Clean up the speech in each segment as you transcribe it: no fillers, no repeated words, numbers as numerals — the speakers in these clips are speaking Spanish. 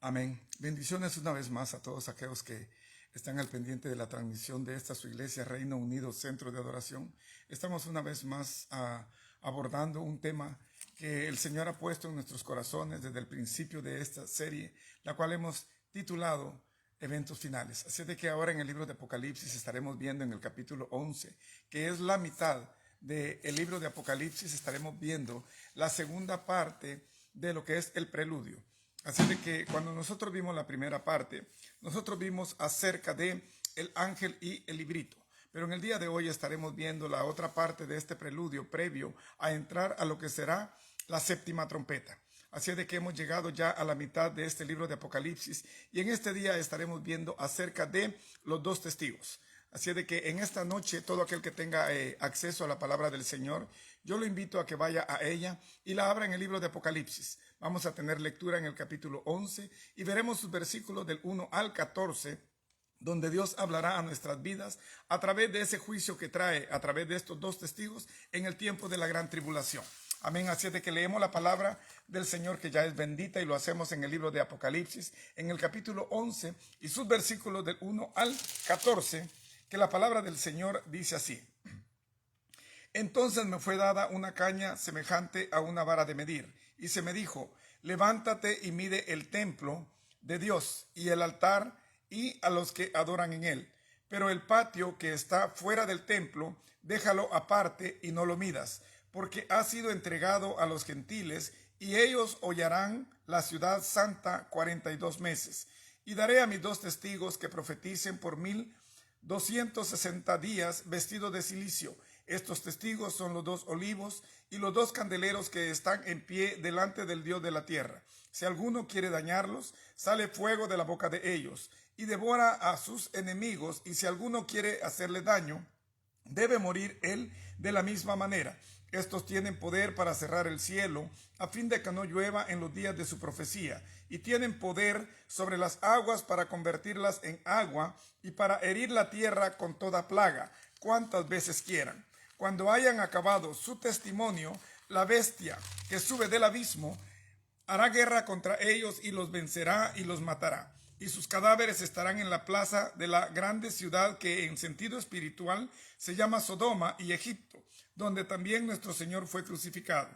Amén. Bendiciones una vez más a todos aquellos que están al pendiente de la transmisión de esta su iglesia Reino Unido Centro de Adoración. Estamos una vez más abordando un tema que el Señor ha puesto en nuestros corazones desde el principio de esta serie, la cual hemos titulado Eventos Finales. Así de que ahora en el libro de Apocalipsis estaremos viendo en el capítulo 11, que es la mitad del libro de Apocalipsis, estaremos viendo la segunda parte de lo que es el preludio. Así de que cuando nosotros vimos la primera parte, nosotros vimos acerca de el ángel y el librito. Pero en el día de hoy estaremos viendo la otra parte de este preludio previo a entrar a lo que será la séptima trompeta. Así de que hemos llegado ya a la mitad de este libro de Apocalipsis y en este día estaremos viendo acerca de los dos testigos. Así de que en esta noche todo aquel que tenga acceso a la palabra del Señor, yo lo invito a que vaya a ella y la abra en el libro de Apocalipsis. Vamos a tener lectura en el capítulo 11 y veremos sus versículos del 1 al 14, donde Dios hablará a nuestras vidas a través de ese juicio que trae, a través de estos dos testigos en el tiempo de la gran tribulación. Amén. Así es de que leemos la palabra del Señor, que ya es bendita, y lo hacemos en el libro de Apocalipsis, en el capítulo 11 y sus versículos del 1 al 14, que la palabra del Señor dice así. Entonces me fue dada una caña semejante a una vara de medir, y se me dijo, levántate y mide el templo de Dios y el altar y a los que adoran en él. Pero el patio que está fuera del templo, déjalo aparte y no lo midas, porque ha sido entregado a los gentiles, y ellos hollarán la ciudad santa 42 meses. Y daré a mis dos testigos que profeticen por 1260 días vestidos de cilicio. Estos testigos son los dos olivos y los dos candeleros que están en pie delante del Dios de la tierra. Si alguno quiere dañarlos, sale fuego de la boca de ellos y devora a sus enemigos, y si alguno quiere hacerle daño, debe morir él de la misma manera. Estos tienen poder para cerrar el cielo, a fin de que no llueva en los días de su profecía, y tienen poder sobre las aguas para convertirlas en agua, y para herir la tierra con toda plaga, cuantas veces quieran. Cuando hayan acabado su testimonio, la bestia que sube del abismo hará guerra contra ellos y los vencerá y los matará. Y sus cadáveres estarán en la plaza de la grande ciudad que en sentido espiritual se llama Sodoma y Egipto, donde también nuestro Señor fue crucificado.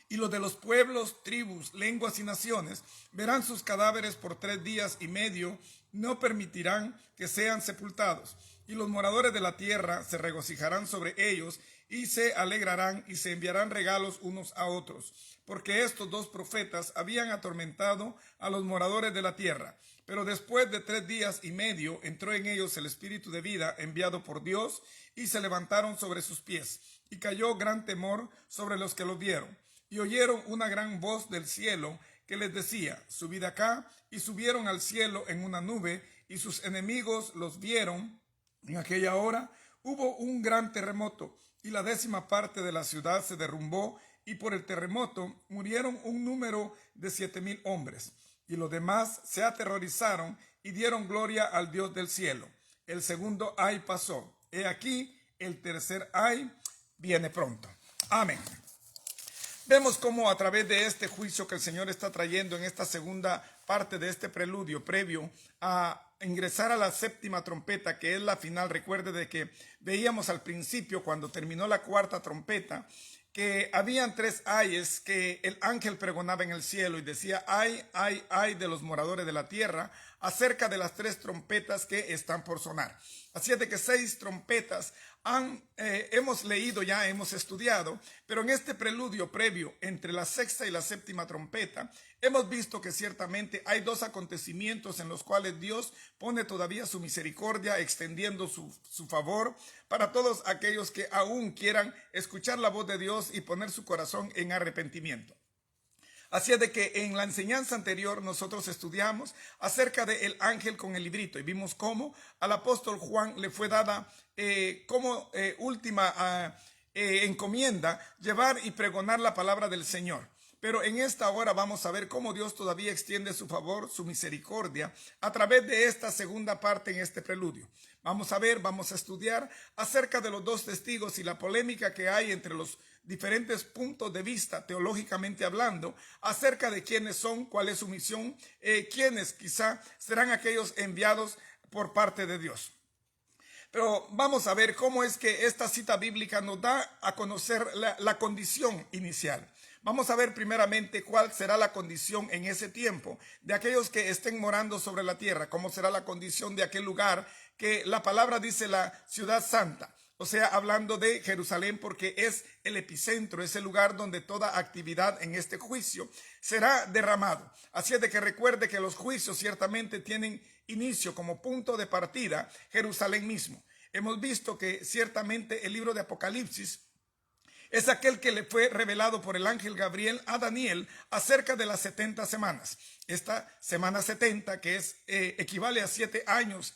Y los de los pueblos, tribus, lenguas y naciones verán sus cadáveres por 3 días y medio, no permitirán que sean sepultados. Y los moradores de la tierra se regocijarán sobre ellos y se alegrarán y se enviarán regalos unos a otros, porque estos dos profetas habían atormentado a los moradores de la tierra. Pero después de 3 días y medio entró en ellos el espíritu de vida enviado por Dios, y se levantaron sobre sus pies, y cayó gran temor sobre los que los vieron. Y oyeron una gran voz del cielo que les decía, subid acá, y subieron al cielo en una nube, y sus enemigos los vieron. En aquella hora hubo un gran terremoto, y la 10ª parte de la ciudad se derrumbó, y por el terremoto murieron un número de 7,000 hombres. Y los demás se aterrorizaron y dieron gloria al Dios del cielo. El segundo ay pasó. He aquí, el tercer ay viene pronto. Amén. Vemos cómo a través de este juicio que el Señor está trayendo en esta segunda parte de este preludio previo a ingresar a la séptima trompeta, que es la final. Recuerde de que veíamos al principio, cuando terminó la cuarta trompeta, que habían 3 ayes que el ángel pregonaba en el cielo y decía, ay, ay, ay de los moradores de la tierra, acerca de las 3 trompetas que están por sonar. Así es de que 6 trompetas hemos leído ya, hemos estudiado, pero en este preludio previo entre la 6ª y la 7ª trompeta, hemos visto que ciertamente hay 2 acontecimientos en los cuales Dios pone todavía su misericordia, extendiendo su favor para todos aquellos que aún quieran escuchar la voz de Dios y poner su corazón en arrepentimiento. Así es de que en la enseñanza anterior nosotros estudiamos acerca del ángel con el librito y vimos cómo al apóstol Juan le fue dada como última encomienda llevar y pregonar la palabra del Señor. Pero en esta hora vamos a ver cómo Dios todavía extiende su favor, su misericordia a través de esta segunda parte en este preludio. Vamos a ver, vamos a estudiar acerca de los 2 testigos y la polémica que hay entre los diferentes puntos de vista, teológicamente hablando, acerca de quiénes son, cuál es su misión, quiénes quizá serán aquellos enviados por parte de Dios. Pero vamos a ver cómo es que esta cita bíblica nos da a conocer la condición inicial. Vamos a ver primeramente cuál será la condición en ese tiempo de aquellos que estén morando sobre la tierra, cómo será la condición de aquel lugar que la palabra dice la ciudad santa. O sea, hablando de Jerusalén, porque es el epicentro, es el lugar donde toda actividad en este juicio será derramado. Así es de que recuerde que los juicios ciertamente tienen inicio como punto de partida Jerusalén mismo. Hemos visto que ciertamente el libro de Apocalipsis es aquel que le fue revelado por el ángel Gabriel a Daniel acerca de las 70 semanas. Esta semana 70, que equivale a 7 años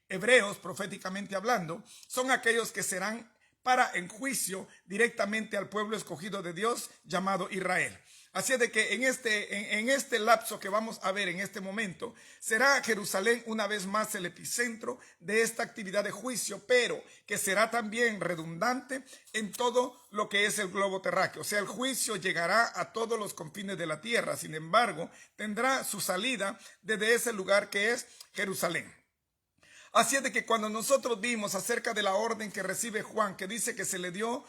hebreos, proféticamente hablando, son aquellos que serán para en juicio directamente al pueblo escogido de Dios llamado Israel. Así es de que en este lapso que vamos a ver en este momento, será Jerusalén una vez más el epicentro de esta actividad de juicio, pero que será también redundante en todo lo que es el globo terráqueo. O sea, el juicio llegará a todos los confines de la tierra, sin embargo, tendrá su salida desde ese lugar que es Jerusalén. Así es de que cuando nosotros vimos acerca de la orden que recibe Juan, que dice que se le dio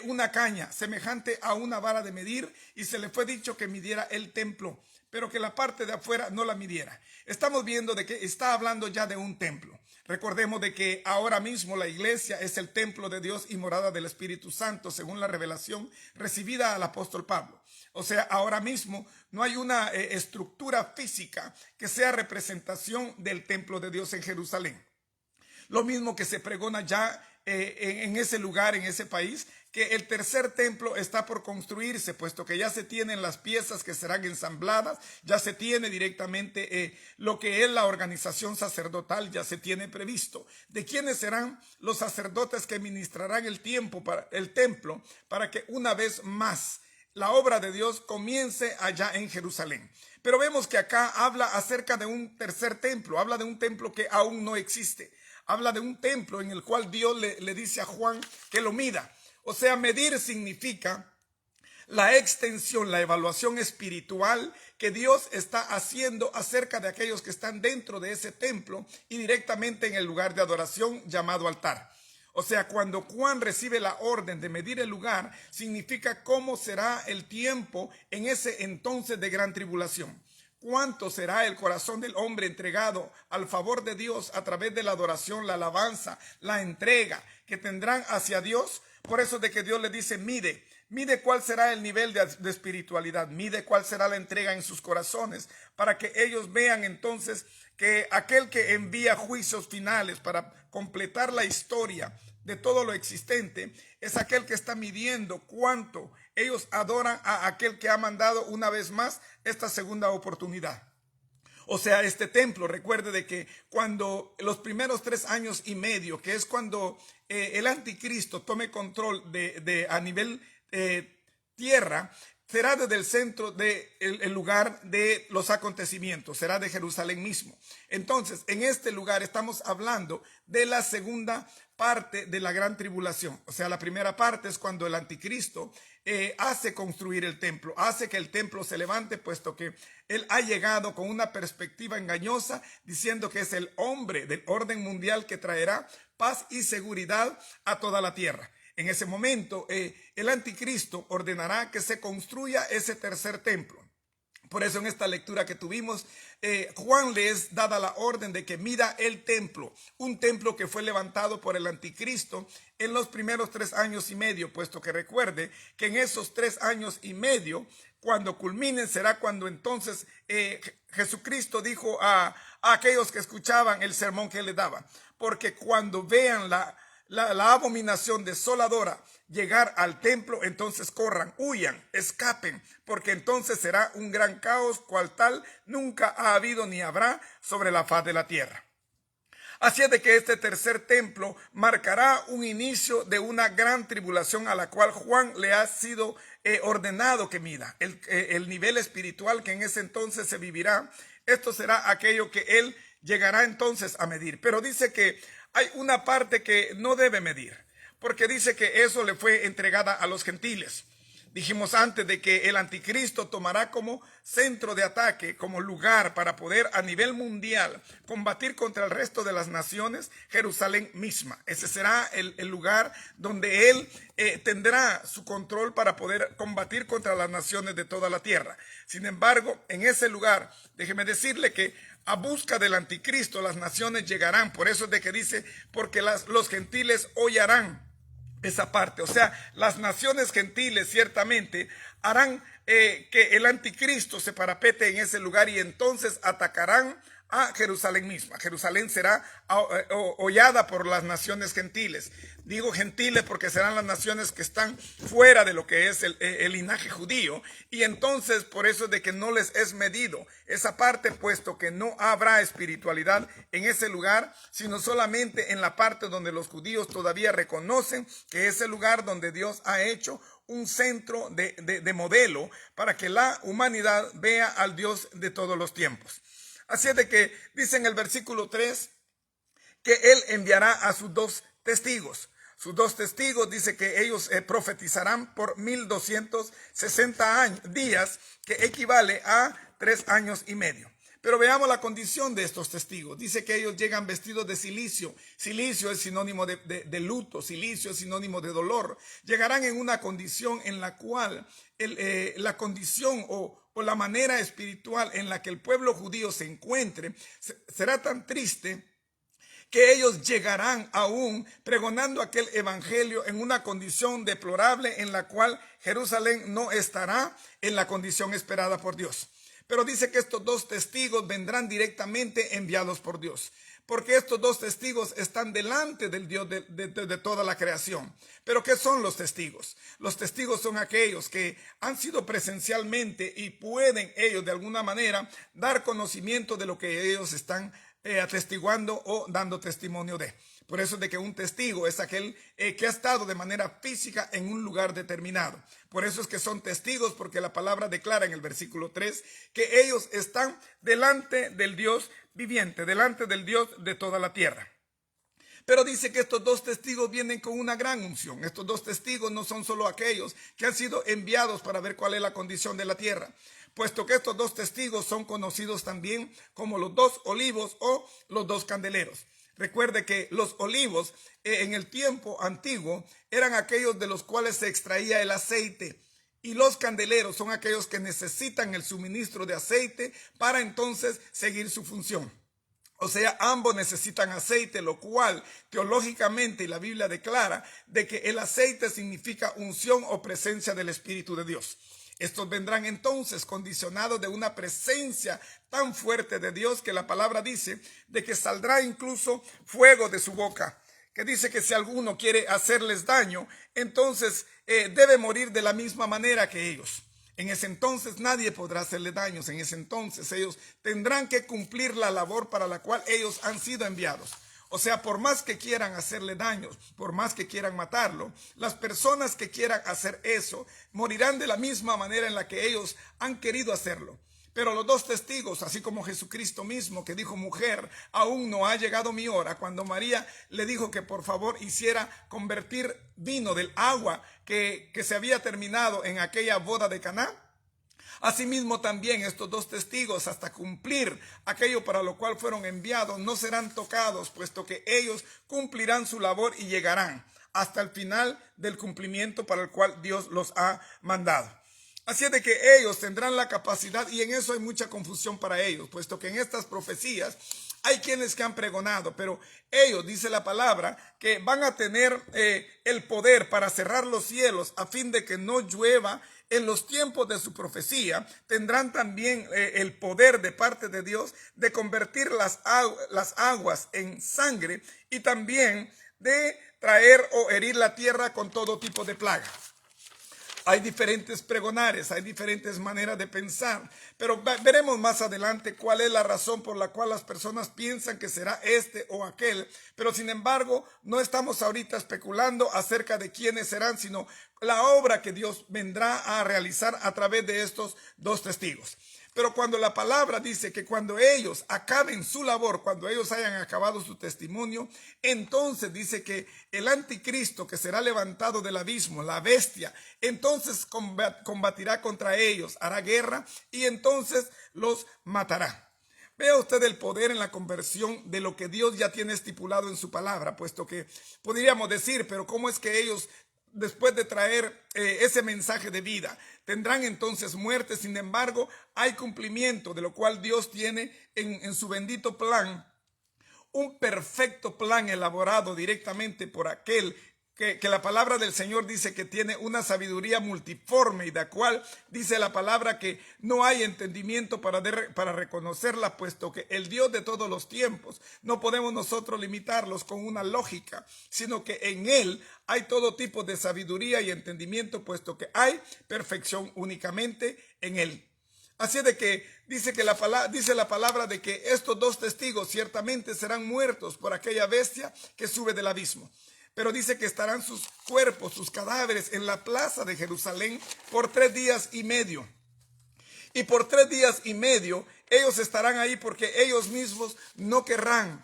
una caña semejante a una vara de medir y se le fue dicho que midiera el templo, pero que la parte de afuera no la midiera. Estamos viendo de que está hablando ya de un templo. Recordemos de que ahora mismo la iglesia es el templo de Dios y morada del Espíritu Santo, según la revelación recibida al apóstol Pablo. O sea, ahora mismo no hay una estructura física que sea representación del templo de Dios en Jerusalén. Lo mismo que se pregona ya en ese lugar, en ese país, que el tercer templo está por construirse, puesto que ya se tienen las piezas que serán ensambladas, ya se tiene directamente lo que es la organización sacerdotal, ya se tiene previsto. ¿De quiénes serán los sacerdotes que ministrarán el templo para que una vez más la obra de Dios comience allá en Jerusalén? Pero vemos que acá habla acerca de un tercer templo, habla de un templo que aún no existe. Habla de un templo en el cual Dios le dice a Juan que lo mida. O sea, medir significa la extensión, la evaluación espiritual que Dios está haciendo acerca de aquellos que están dentro de ese templo y directamente en el lugar de adoración llamado altar. O sea, cuando Juan recibe la orden de medir el lugar, significa cómo será el tiempo en ese entonces de gran tribulación. ¿Cuánto será el corazón del hombre entregado al favor de Dios a través de la adoración, la alabanza, la entrega que tendrán hacia Dios? Por eso de que Dios le dice, mide cuál será el nivel de espiritualidad, mide cuál será la entrega en sus corazones, para que ellos vean entonces que aquel que envía juicios finales para completar la historia de todo lo existente, es aquel que está midiendo cuánto ellos adoran a aquel que ha mandado una vez más esta segunda oportunidad. O sea, este templo, recuerde de que cuando los primeros 3 años y medio, que es cuando el anticristo tome control a nivel tierra, será desde el centro del lugar de los acontecimientos, será de Jerusalén mismo. Entonces, en este lugar estamos hablando de la segunda parte de la gran tribulación. O sea, la primera parte es cuando el anticristo hace construir el templo, hace que el templo se levante, puesto que él ha llegado con una perspectiva engañosa, diciendo que es el hombre del orden mundial que traerá paz y seguridad a toda la tierra. En ese momento, el anticristo ordenará que se construya ese tercer templo. Por eso en esta lectura que tuvimos, Juan le es dada la orden de que mida el templo, un templo que fue levantado por el anticristo en los primeros 3 años y medio, puesto que recuerde que en esos 3 años y medio, cuando culminen, será cuando entonces Jesucristo dijo a aquellos que escuchaban el sermón que él les daba, porque cuando vean la abominación desoladora llegar al templo, entonces corran, huyan, escapen, porque entonces será un gran caos cual tal nunca ha habido ni habrá sobre la faz de la tierra. Así es de que este tercer templo marcará un inicio de una gran tribulación a la cual Juan le ha sido ordenado que mida. El nivel espiritual que en ese entonces se vivirá, esto será aquello que él llegará entonces a medir. Pero dice que hay una parte que no debe medir, porque dice que eso le fue entregada a los gentiles. Dijimos antes de que el anticristo tomará como centro de ataque, como lugar para poder a nivel mundial combatir contra el resto de las naciones, Jerusalén misma. Ese será el lugar donde él tendrá su control para poder combatir contra las naciones de toda la tierra. Sin embargo, en ese lugar, déjeme decirle que a busca del anticristo las naciones llegarán. Por eso es de que dice, porque los gentiles hollarán esa parte. O sea, las naciones gentiles ciertamente harán que el anticristo se parapete en ese lugar y entonces atacarán a Jerusalén misma. Jerusalén será hollada por las naciones gentiles. Digo gentiles porque serán las naciones que están fuera de lo que es el linaje judío, y entonces por eso es de que no les es medido esa parte, puesto que no habrá espiritualidad en ese lugar, sino solamente en la parte donde los judíos todavía reconocen que es el lugar donde Dios ha hecho un centro de modelo para que la humanidad vea al Dios de todos los tiempos. Así es de que dice en el versículo 3 que él enviará a sus dos testigos. Sus dos testigos dice que ellos profetizarán por 1260 días, que equivale a 3 años y medio. Pero veamos la condición de estos testigos. Dice que ellos llegan vestidos de cilicio. Cilicio es sinónimo de luto, cilicio es sinónimo de dolor. Llegarán en una condición en la cual la condición o la manera espiritual en la que el pueblo judío se encuentre será tan triste que ellos llegarán aún pregonando aquel evangelio en una condición deplorable en la cual Jerusalén no estará en la condición esperada por Dios. Pero dice que estos dos testigos vendrán directamente enviados por Dios, porque estos dos testigos están delante del Dios de toda la creación. ¿Pero qué son los testigos? Los testigos son aquellos que han sido presencialmente y pueden ellos de alguna manera dar conocimiento de lo que ellos están atestiguando o dando testimonio de. Por eso es de que un testigo es aquel que ha estado de manera física en un lugar determinado. Por eso es que son testigos, porque la palabra declara en el versículo 3 que ellos están delante del Dios viviente, delante del Dios de toda la tierra. Pero dice que estos dos testigos vienen con una gran unción. Estos dos testigos no son solo aquellos que han sido enviados para ver cuál es la condición de la tierra, puesto que estos dos testigos son conocidos también como los dos olivos o los dos candeleros. Recuerde que los olivos en el tiempo antiguo eran aquellos de los cuales se extraía el aceite, y los candeleros son aquellos que necesitan el suministro de aceite para entonces seguir su función. O sea, ambos necesitan aceite, lo cual teológicamente y la Biblia declara de que el aceite significa unción o presencia del Espíritu de Dios. Estos vendrán entonces condicionados de una presencia tan fuerte de Dios que la palabra dice de que saldrá incluso fuego de su boca, que dice que si alguno quiere hacerles daño, entonces debe morir de la misma manera que ellos. En ese entonces nadie podrá hacerle daños. En ese entonces ellos tendrán que cumplir la labor para la cual ellos han sido enviados. O sea, por más que quieran hacerle daños, por más que quieran matarlo, las personas que quieran hacer eso morirán de la misma manera en la que ellos han querido hacerlo. Pero los dos testigos, así como Jesucristo mismo, que dijo: mujer, aún no ha llegado mi hora, cuando María le dijo que por favor hiciera convertir vino del agua que se había terminado en aquella boda de Caná. Asimismo también estos dos testigos, hasta cumplir aquello para lo cual fueron enviados, no serán tocados, puesto que ellos cumplirán su labor y llegarán hasta el final del cumplimiento para el cual Dios los ha mandado. Así es de que ellos tendrán la capacidad, y en eso hay mucha confusión para ellos, puesto que en estas profecías hay quienes que han pregonado, pero ellos, dice la palabra, que van a tener el poder para cerrar los cielos a fin de que no llueva en los tiempos de su profecía. Tendrán también el poder de parte de Dios de convertir las aguas en sangre, y también de traer o herir la tierra con todo tipo de plaga. Hay diferentes pregonares, hay diferentes maneras de pensar, pero veremos más adelante cuál es la razón por la cual las personas piensan que será este o aquel. Pero sin embargo, no estamos ahorita especulando acerca de quiénes serán, sino la obra que Dios vendrá a realizar a través de estos dos testigos. Pero cuando la palabra dice que cuando ellos acaben su labor, cuando ellos hayan acabado su testimonio, entonces dice que el anticristo que será levantado del abismo, la bestia, entonces combatirá contra ellos, hará guerra y entonces los matará. Vea usted el poder en la conversión de lo que Dios ya tiene estipulado en su palabra, puesto que podríamos decir, pero ¿cómo es que ellos, después de traer ese mensaje de vida, tendrán entonces muerte? Sin embargo, hay cumplimiento, de lo cual Dios tiene en su bendito plan, un perfecto plan elaborado directamente por aquel que la palabra del Señor dice que tiene una sabiduría multiforme y de la cual dice la palabra que no hay entendimiento para reconocerla, puesto que el Dios de todos los tiempos no podemos nosotros limitarlos con una lógica, sino que en Él hay todo tipo de sabiduría y entendimiento, puesto que hay perfección únicamente en Él. Así de que dice la palabra de que estos dos testigos ciertamente serán muertos por aquella bestia que sube del abismo. Pero dice que estarán sus cuerpos, sus cadáveres en la plaza de Jerusalén por 3 días y medio. Y por 3 días y medio ellos estarán ahí porque ellos mismos no querrán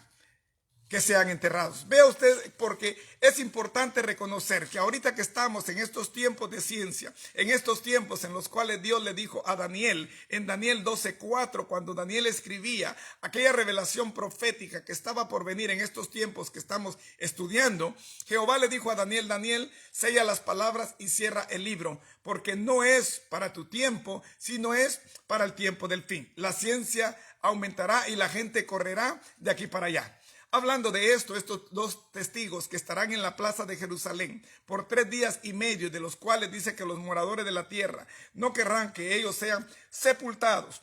que sean enterrados. Vea usted, porque es importante reconocer que ahorita que estamos en estos tiempos de ciencia, en estos tiempos en los cuales Dios le dijo a Daniel, en Daniel 12:4, cuando Daniel escribía aquella revelación profética que estaba por venir en estos tiempos que estamos estudiando, Jehová le dijo a Daniel: Daniel, sella las palabras y cierra el libro, porque no es para tu tiempo, sino es para el tiempo del fin. La ciencia aumentará y la gente correrá de aquí para allá. Hablando de esto, estos dos testigos que estarán en la plaza de Jerusalén por 3 días y medio, de los cuales dice que los moradores de la tierra no querrán que ellos sean sepultados.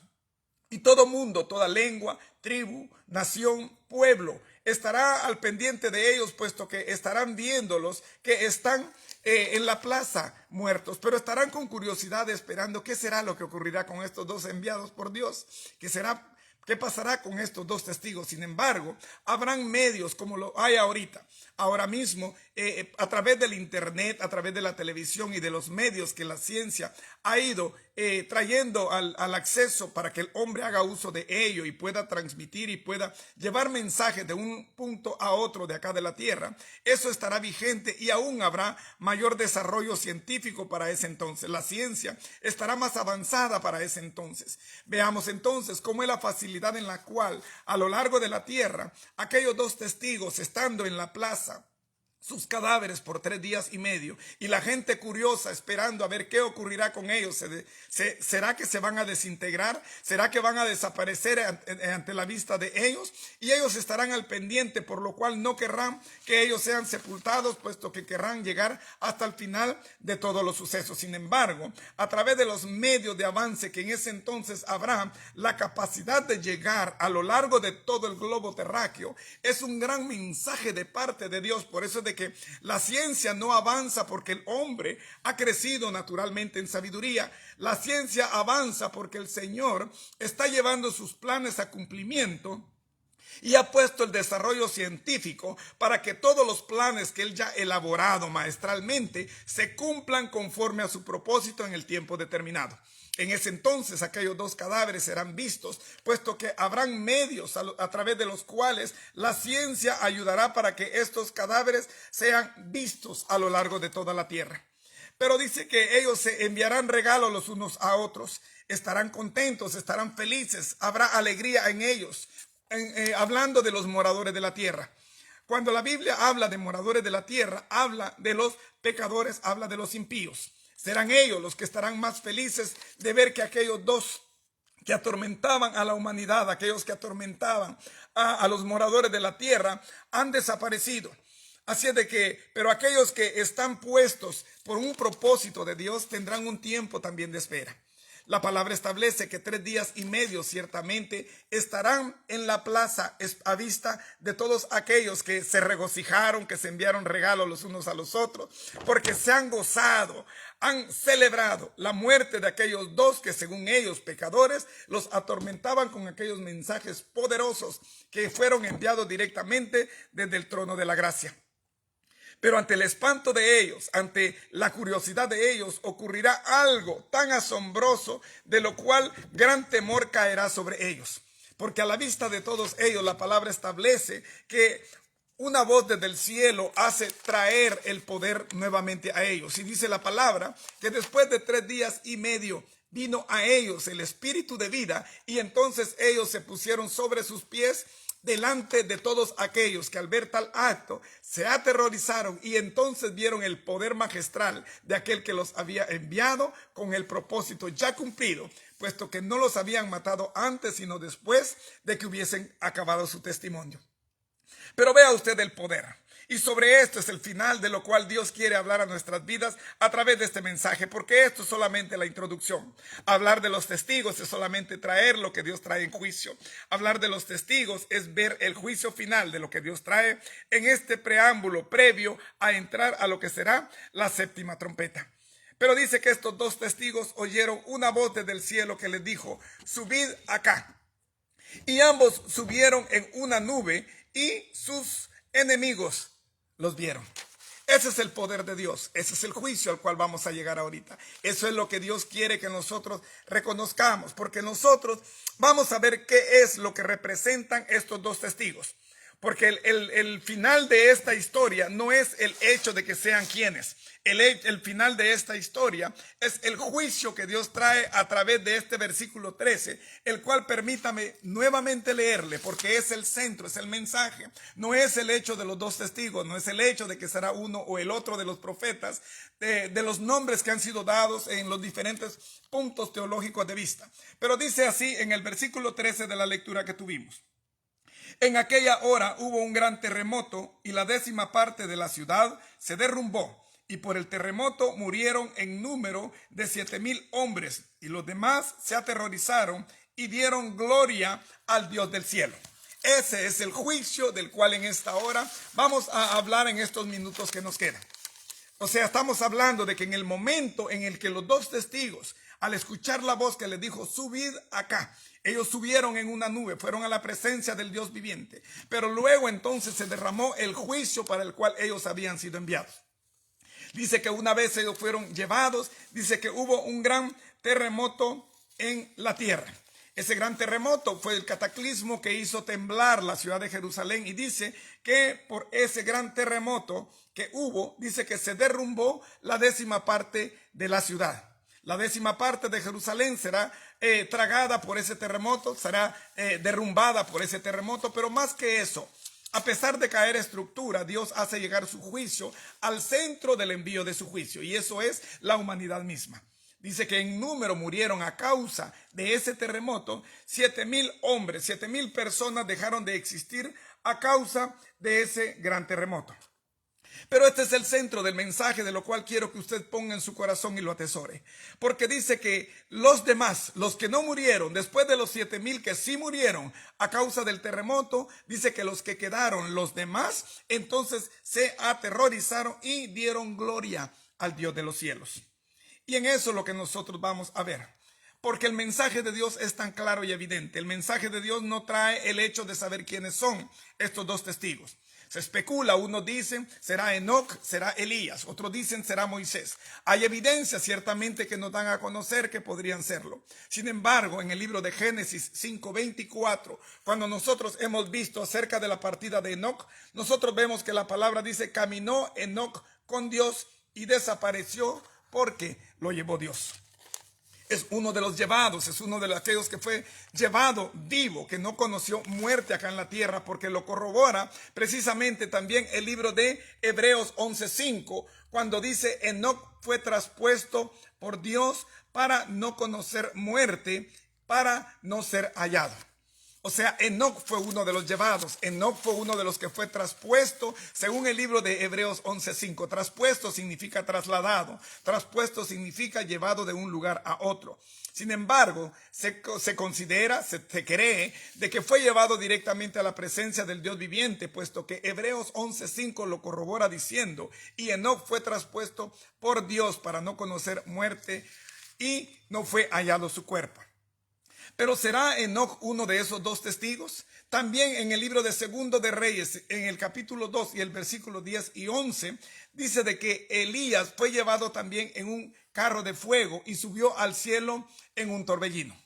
Y todo mundo, toda lengua, tribu, nación, pueblo, estará al pendiente de ellos, puesto que estarán viéndolos que están en la plaza muertos, pero estarán con curiosidad esperando qué será lo que ocurrirá con estos dos enviados por Dios, ¿qué pasará con estos dos testigos? Sin embargo, habrán medios como lo hay ahorita. Ahora mismo, a través del internet, a través de la televisión y de los medios que la ciencia ha ido trayendo al acceso para que el hombre haga uso de ello y pueda transmitir y pueda llevar mensajes de un punto a otro de acá de la tierra, eso estará vigente y aún habrá mayor desarrollo científico para ese entonces. La ciencia estará más avanzada para ese entonces. Veamos entonces cómo es la facilidad en la cual a lo largo de la tierra aquellos dos testigos, estando en la plaza, sus cadáveres por 3 días y medio, y la gente curiosa esperando a ver qué ocurrirá con ellos. ¿Será que se van a desintegrar? ¿Será que van a desaparecer ante la vista de ellos? Y ellos estarán al pendiente, por lo cual no querrán que ellos sean sepultados, puesto que querrán llegar hasta el final de todos los sucesos. Sin embargo, a través de los medios de avance que en ese entonces habrá la capacidad de llegar a lo largo de todo el globo terráqueo, es un gran mensaje de parte de Dios. Por eso es de que la ciencia no avanza porque el hombre ha crecido naturalmente en sabiduría. La ciencia avanza porque el Señor está llevando sus planes a cumplimiento y ha puesto el desarrollo científico para que todos los planes que Él ya ha elaborado maestralmente se cumplan conforme a su propósito en el tiempo determinado. En ese entonces aquellos dos cadáveres serán vistos, puesto que habrán medios a través de los cuales la ciencia ayudará para que estos cadáveres sean vistos a lo largo de toda la tierra. Pero dice que ellos se enviarán regalos los unos a otros, estarán contentos, estarán felices, habrá alegría en ellos, hablando de los moradores de la tierra. Cuando la Biblia habla de moradores de la tierra, habla de los pecadores, habla de los impíos. Serán ellos los que estarán más felices de ver que aquellos dos que atormentaban a la humanidad, aquellos que atormentaban a los moradores de la tierra, han desaparecido. Así es de que, pero aquellos que están puestos por un propósito de Dios tendrán un tiempo también de espera. La palabra establece que 3 días y medio ciertamente estarán en la plaza a vista de todos aquellos que se regocijaron, que se enviaron regalos los unos a los otros, porque se han gozado, han celebrado la muerte de aquellos dos que según ellos pecadores los atormentaban con aquellos mensajes poderosos que fueron enviados directamente desde el trono de la gracia. Pero ante el espanto de ellos, ante la curiosidad de ellos, ocurrirá algo tan asombroso, de lo cual gran temor caerá sobre ellos. Porque a la vista de todos ellos, la palabra establece que una voz desde el cielo hace traer el poder nuevamente a ellos. Y dice la palabra que después de 3 días y medio vino a ellos el espíritu de vida, y entonces ellos se pusieron sobre sus pies delante de todos aquellos que al ver tal acto se aterrorizaron, y entonces vieron el poder magistral de aquel que los había enviado con el propósito ya cumplido, puesto que no los habían matado antes, sino después de que hubiesen acabado su testimonio. Pero vea usted el poder. Y sobre esto es el final de lo cual Dios quiere hablar a nuestras vidas a través de este mensaje, porque esto es solamente la introducción. Hablar de los testigos es solamente traer lo que Dios trae en juicio. Hablar de los testigos es ver el juicio final de lo que Dios trae en este preámbulo previo a entrar a lo que será la 7ª trompeta. Pero dice que estos 2 testigos oyeron una voz desde el cielo que les dijo: subid acá. Y ambos subieron en una nube, y sus enemigos los vieron. Ese es el poder de Dios. Ese es el juicio al cual vamos a llegar ahorita. Eso es lo que Dios quiere que nosotros reconozcamos, porque nosotros vamos a ver qué es lo que representan estos 2 testigos. Porque el final de esta historia no es el hecho de que sean quienes. El final de esta historia es el juicio que Dios trae a través de este versículo 13, el cual permítame nuevamente leerle, porque es el centro, es el mensaje. No es el hecho de los 2 testigos, no es el hecho de que será uno o el otro de los profetas, de los nombres que han sido dados en los diferentes puntos teológicos de vista. Pero dice así en el versículo 13 de la lectura que tuvimos: en aquella hora hubo un gran terremoto, y la 10ª parte de la ciudad se derrumbó, y por el terremoto murieron en número de 7,000 hombres, y los demás se aterrorizaron y dieron gloria al Dios del cielo. Ese es el juicio del cual en esta hora vamos a hablar en estos minutos que nos quedan. O sea, estamos hablando de que en el momento en el que los 2 testigos, al escuchar la voz que les dijo: subid acá, ellos subieron en una nube, fueron a la presencia del Dios viviente. Pero luego entonces se derramó el juicio para el cual ellos habían sido enviados. Dice que una vez ellos fueron llevados, dice que hubo un gran terremoto en la tierra. Ese gran terremoto fue el cataclismo que hizo temblar la ciudad de Jerusalén, y dice que por ese gran terremoto que hubo, dice que se derrumbó la 10ª parte de la ciudad. La 10ª parte de Jerusalén será tragada por ese terremoto, será derrumbada por ese terremoto. Pero más que eso, a pesar de caer estructura, Dios hace llegar su juicio al centro del envío de su juicio, y eso es la humanidad misma. Dice que en número murieron a causa de ese terremoto 7,000 hombres, 7,000 personas dejaron de existir a causa de ese gran terremoto. Pero este es el centro del mensaje, de lo cual quiero que usted ponga en su corazón y lo atesore. Porque dice que los demás, los que no murieron, después de los 7,000 que sí murieron a causa del terremoto, dice que los que quedaron, los demás, entonces se aterrorizaron y dieron gloria al Dios de los cielos. Y en eso es lo que nosotros vamos a ver. Porque el mensaje de Dios es tan claro y evidente. El mensaje de Dios no trae el hecho de saber quiénes son estos 2 testigos. Se especula, unos dicen será Enoc, será Elías, otros dicen será Moisés. Hay evidencias ciertamente que nos dan a conocer que podrían serlo. Sin embargo, en el libro de Génesis 5:24, cuando nosotros hemos visto acerca de la partida de Enoc, nosotros vemos que la palabra dice: caminó Enoc con Dios y desapareció porque lo llevó Dios. Es uno de los llevados, es uno de aquellos que fue llevado vivo, que no conoció muerte acá en la tierra, porque lo corrobora precisamente también el libro de Hebreos 11:5, cuando dice: Enoc fue traspuesto por Dios para no conocer muerte, para no ser hallado. O sea, Enoc fue uno de los llevados. Enoc fue uno de los que fue traspuesto, según el libro de Hebreos 11:5. Traspuesto significa trasladado. Traspuesto significa llevado de un lugar a otro. Sin embargo, se considera, se cree de que fue llevado directamente a la presencia del Dios viviente, puesto que Hebreos 11:5 lo corrobora diciendo: y Enoc fue traspuesto por Dios para no conocer muerte, y no fue hallado su cuerpo. Pero ¿será Enoc uno de esos dos testigos? También en el libro de Segundo de Reyes, en el capítulo 2 y el versículo 10 y 11, dice de que Elías fue llevado también en un carro de fuego y subió al cielo en un torbellino.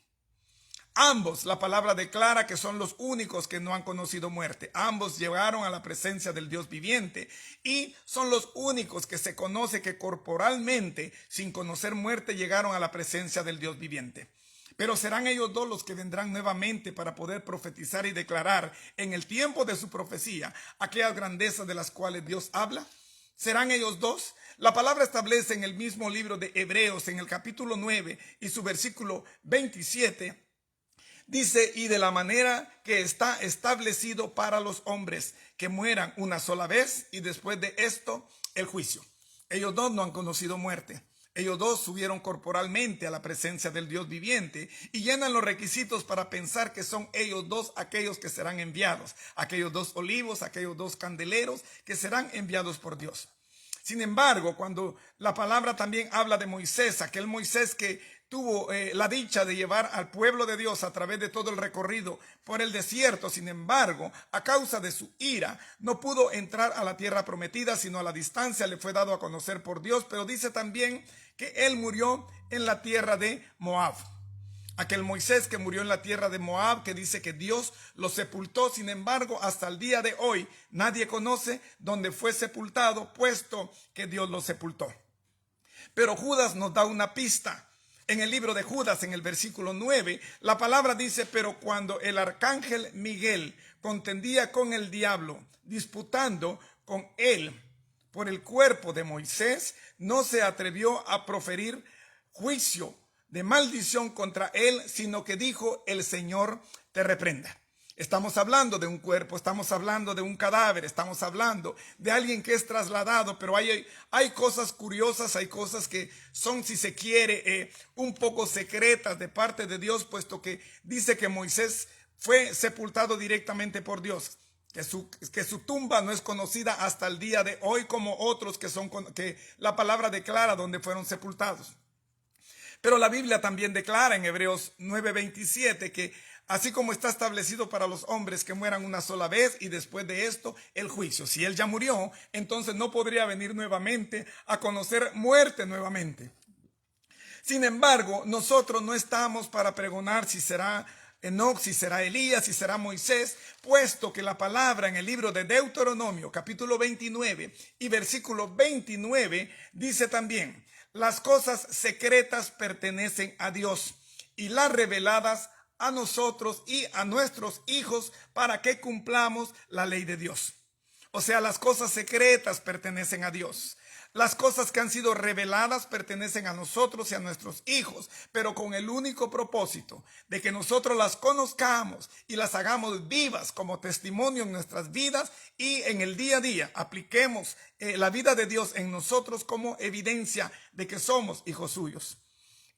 Ambos, la palabra declara que son los únicos que no han conocido muerte. Ambos llegaron a la presencia del Dios viviente y son los únicos que se conoce que corporalmente, sin conocer muerte, llegaron a la presencia del Dios viviente. Pero serán ellos dos los que vendrán nuevamente para poder profetizar y declarar en el tiempo de su profecía aquellas grandezas de las cuales Dios habla. ¿Serán ellos dos? La palabra establece en el mismo libro de Hebreos, en el capítulo 9 y su versículo 27, dice, y de la manera que está establecido para los hombres, que mueran una sola vez y después de esto el juicio. Ellos dos no han conocido muerte. Ellos dos subieron corporalmente a la presencia del Dios viviente y llenan los requisitos para pensar que son ellos dos aquellos que serán enviados, aquellos dos olivos, aquellos dos candeleros que serán enviados por Dios. Sin embargo, cuando la palabra también habla de Moisés, aquel Moisés que tuvo la dicha de llevar al pueblo de Dios a través de todo el recorrido por el desierto, sin embargo, a causa de su ira, no pudo entrar a la tierra prometida, sino a la distancia le fue dado a conocer por Dios, pero dice también que él murió en la tierra de Moab. Aquel Moisés que murió en la tierra de Moab, que dice que Dios lo sepultó, sin embargo, hasta el día de hoy nadie conoce dónde fue sepultado, puesto que Dios lo sepultó. Pero Judas nos da una pista. En el libro de Judas, en el versículo 9, la palabra dice, pero cuando el arcángel Miguel contendía con el diablo, disputando con él por el cuerpo de Moisés, no se atrevió a proferir juicio de maldición contra él, sino que dijo, el Señor te reprenda. Estamos hablando de un cuerpo, estamos hablando de un cadáver, estamos hablando de alguien que es trasladado, pero hay cosas curiosas, hay cosas que son, si se quiere, un poco secretas de parte de Dios, puesto que dice que Moisés fue sepultado directamente por Dios, que su tumba no es conocida hasta el día de hoy como otros que la palabra declara donde fueron sepultados. Pero la Biblia también declara en Hebreos 9:27 que así como está establecido para los hombres que mueran una sola vez y después de esto el juicio. Si él ya murió, entonces no podría venir nuevamente a conocer muerte nuevamente. Sin embargo, nosotros no estamos para pregonar si será Enoc, si será Elías, si será Moisés, puesto que la palabra en el libro de Deuteronomio, capítulo 29 y versículo 29, dice también, las cosas secretas pertenecen a Dios y las reveladas a nosotros y a nuestros hijos para que cumplamos la ley de Dios. O sea, las cosas secretas pertenecen a Dios. Las cosas que han sido reveladas pertenecen a nosotros y a nuestros hijos, pero con el único propósito de que nosotros las conozcamos y las hagamos vivas como testimonio en nuestras vidas y en el día a día apliquemos la vida de Dios en nosotros como evidencia de que somos hijos suyos.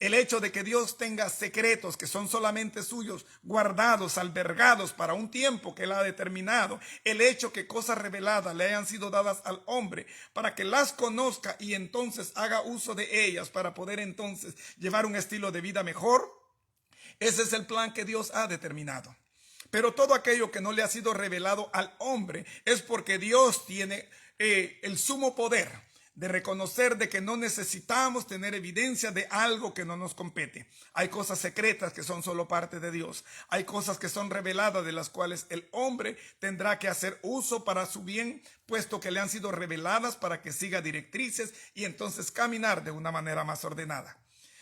El hecho de que Dios tenga secretos que son solamente suyos, guardados, albergados para un tiempo que Él ha determinado. El hecho que cosas reveladas le hayan sido dadas al hombre para que las conozca y entonces haga uso de ellas para poder entonces llevar un estilo de vida mejor. Ese es el plan que Dios ha determinado. Pero todo aquello que no le ha sido revelado al hombre es porque Dios tiene el sumo poder de reconocer de que no necesitamos tener evidencia de algo que no nos compete. Hay cosas secretas que son solo parte de Dios. Hay cosas que son reveladas de las cuales el hombre tendrá que hacer uso para su bien, puesto que le han sido reveladas para que siga directrices y entonces caminar de una manera más ordenada.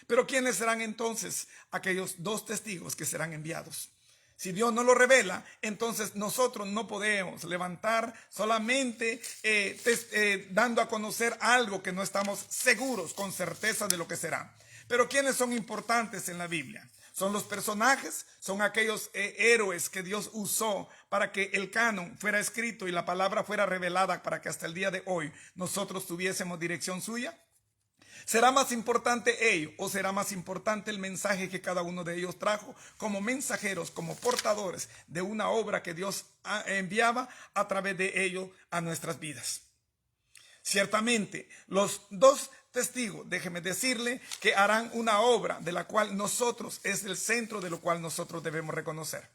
Pero ¿quiénes serán entonces aquellos dos testigos que serán enviados? Si Dios no lo revela, entonces nosotros no podemos levantar solamente dando a conocer algo que no estamos seguros con certeza de lo que será. Pero ¿quiénes son importantes en la Biblia? Son los personajes, son aquellos héroes que Dios usó para que el canon fuera escrito y la palabra fuera revelada para que hasta el día de hoy nosotros tuviésemos dirección suya. ¿Será más importante ello o será más importante el mensaje que cada uno de ellos trajo como mensajeros, como portadores de una obra que Dios enviaba a través de ello a nuestras vidas? Ciertamente, los dos testigos, déjeme decirle que harán una obra de la cual nosotros, es el centro de lo cual nosotros debemos reconocer.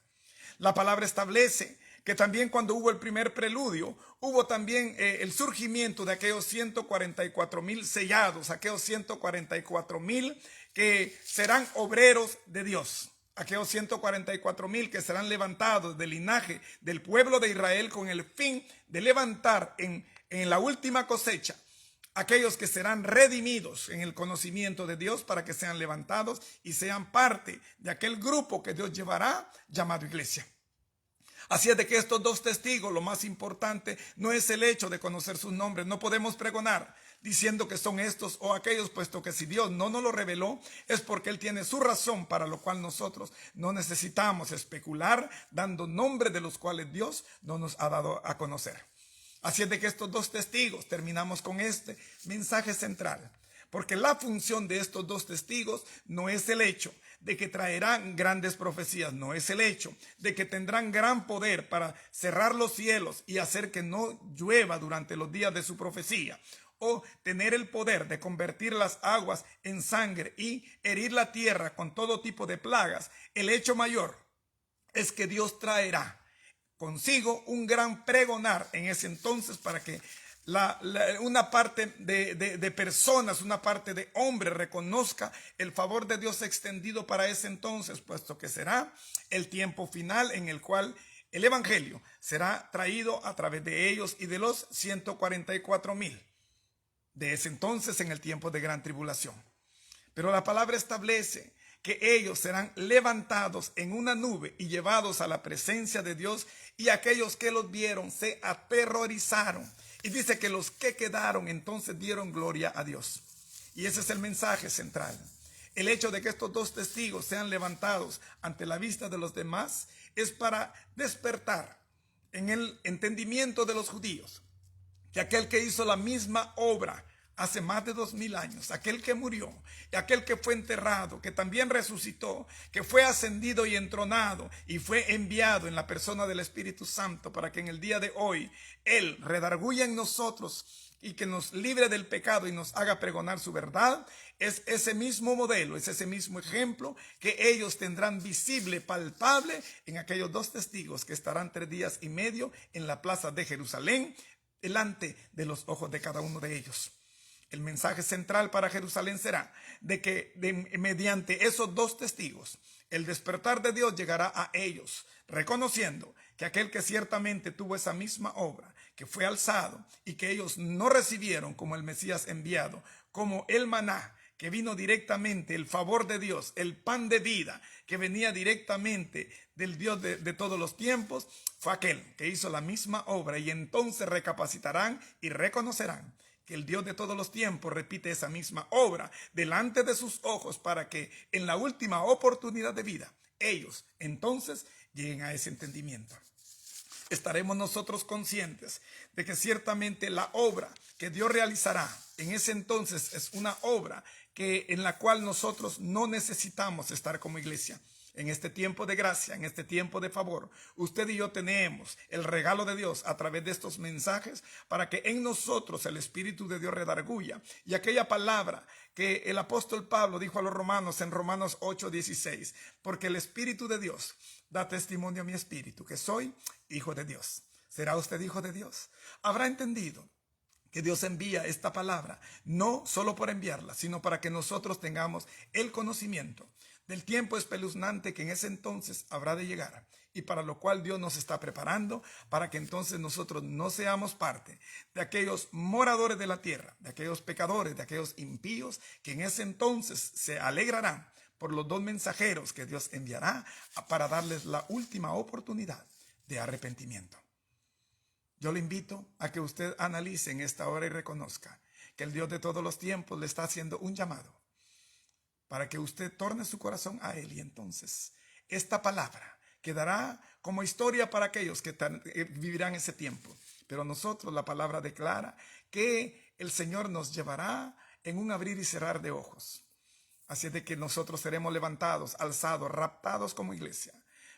La palabra establece que también cuando hubo el primer preludio, hubo también el surgimiento de aquellos 144,000 sellados, aquellos 144,000 que serán obreros de Dios, aquellos 144,000 que serán levantados del linaje del pueblo de Israel con el fin de levantar en la última cosecha aquellos que serán redimidos en el conocimiento de Dios para que sean levantados y sean parte de aquel grupo que Dios llevará llamado iglesia. Así es de que estos dos testigos, lo más importante no es el hecho de conocer sus nombres. No podemos pregonar diciendo que son estos o aquellos, puesto que si Dios no nos lo reveló, es porque Él tiene su razón, para lo cual nosotros no necesitamos especular dando nombres de los cuales Dios no nos ha dado a conocer. Así es de que estos dos testigos, terminamos con este mensaje central, porque la función de estos dos testigos no es el hecho de que traerán grandes profecías, no es el hecho de que tendrán gran poder para cerrar los cielos y hacer que no llueva durante los días de su profecía, o tener el poder de convertir las aguas en sangre y herir la tierra con todo tipo de plagas. El hecho mayor es que Dios traerá consigo un gran pregonar en ese entonces para que una parte de personas, una parte de hombres reconozca el favor de Dios extendido para ese entonces, puesto que será el tiempo final en el cual el evangelio será traído a través de ellos y de los 144,000 de ese entonces en el tiempo de gran tribulación. Pero la palabra establece que ellos serán levantados en una nube y llevados a la presencia de Dios, y aquellos que los vieron se aterrorizaron. Y dice que los que quedaron entonces dieron gloria a Dios. Y ese es el mensaje central. El hecho de que estos dos testigos sean levantados ante la vista de los demás es para despertar en el entendimiento de los judíos que aquel que hizo la misma obra hace más de 2000 años, aquel que murió, y aquel que fue enterrado, que también resucitó, que fue ascendido y entronado y fue enviado en la persona del Espíritu Santo para que en el día de hoy Él redarguya en nosotros y que nos libre del pecado y nos haga pregonar su verdad. Es ese mismo modelo, es ese mismo ejemplo que ellos tendrán visible, palpable en aquellos dos testigos que estarán 3 días y medio en la plaza de Jerusalén delante de los ojos de cada uno de ellos. El mensaje central para Jerusalén será de que mediante esos dos testigos el despertar de Dios llegará a ellos, reconociendo que aquel que ciertamente tuvo esa misma obra, que fue alzado y que ellos no recibieron como el Mesías enviado, como el maná que vino directamente, el favor de Dios, el pan de vida que venía directamente del Dios de todos los tiempos, fue aquel que hizo la misma obra, y entonces recapacitarán y reconocerán que el Dios de todos los tiempos repite esa misma obra delante de sus ojos para que en la última oportunidad de vida ellos entonces lleguen a ese entendimiento. Estaremos nosotros conscientes de que ciertamente la obra que Dios realizará en ese entonces es una obra en la cual nosotros no necesitamos estar como iglesia. En este tiempo de gracia, en este tiempo de favor, usted y yo tenemos el regalo de Dios a través de estos mensajes para que en nosotros el Espíritu de Dios redarguya. Y aquella palabra que el apóstol Pablo dijo a los romanos en Romanos 8:16, porque el Espíritu de Dios da testimonio a mi espíritu que soy hijo de Dios. ¿Será usted hijo de Dios? ¿Habrá entendido que Dios envía esta palabra no solo por enviarla, sino para que nosotros tengamos el conocimiento del tiempo espeluznante que en ese entonces habrá de llegar, y para lo cual Dios nos está preparando para que entonces nosotros no seamos parte de aquellos moradores de la tierra, de aquellos pecadores, de aquellos impíos que en ese entonces se alegrarán por los dos mensajeros que Dios enviará para darles la última oportunidad de arrepentimiento. Yo le invito a que usted analice en esta hora y reconozca que el Dios de todos los tiempos le está haciendo un llamado para que usted torne su corazón a Él, y entonces esta palabra quedará como historia para aquellos que vivirán ese tiempo. Pero nosotros, la palabra declara que el Señor nos llevará en un abrir y cerrar de ojos. Así es de que nosotros seremos levantados, alzados, raptados como iglesia.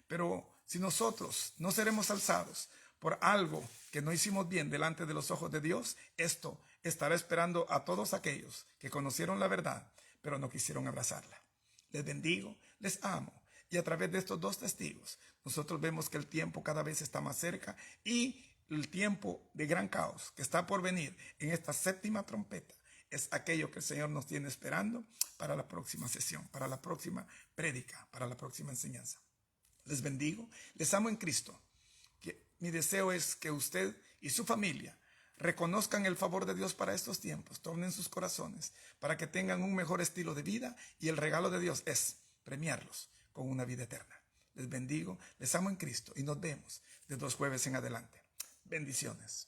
Pero si nosotros no seremos alzados por algo que no hicimos bien delante de los ojos de Dios, esto estará esperando a todos aquellos que conocieron la verdad, pero no quisieron abrazarla. Les bendigo, les amo. Y a través de estos dos testigos, nosotros vemos que el tiempo cada vez está más cerca y el tiempo de gran caos que está por venir en esta séptima trompeta es aquello que el Señor nos tiene esperando para la próxima sesión, para la próxima prédica, para la próxima enseñanza. Les bendigo, les amo en Cristo. Mi deseo es que usted y su familia reconozcan el favor de Dios para estos tiempos, tornen sus corazones para que tengan un mejor estilo de vida, y el regalo de Dios es premiarlos con una vida eterna. Les bendigo, les amo en Cristo y nos vemos de 2 jueves en adelante. Bendiciones.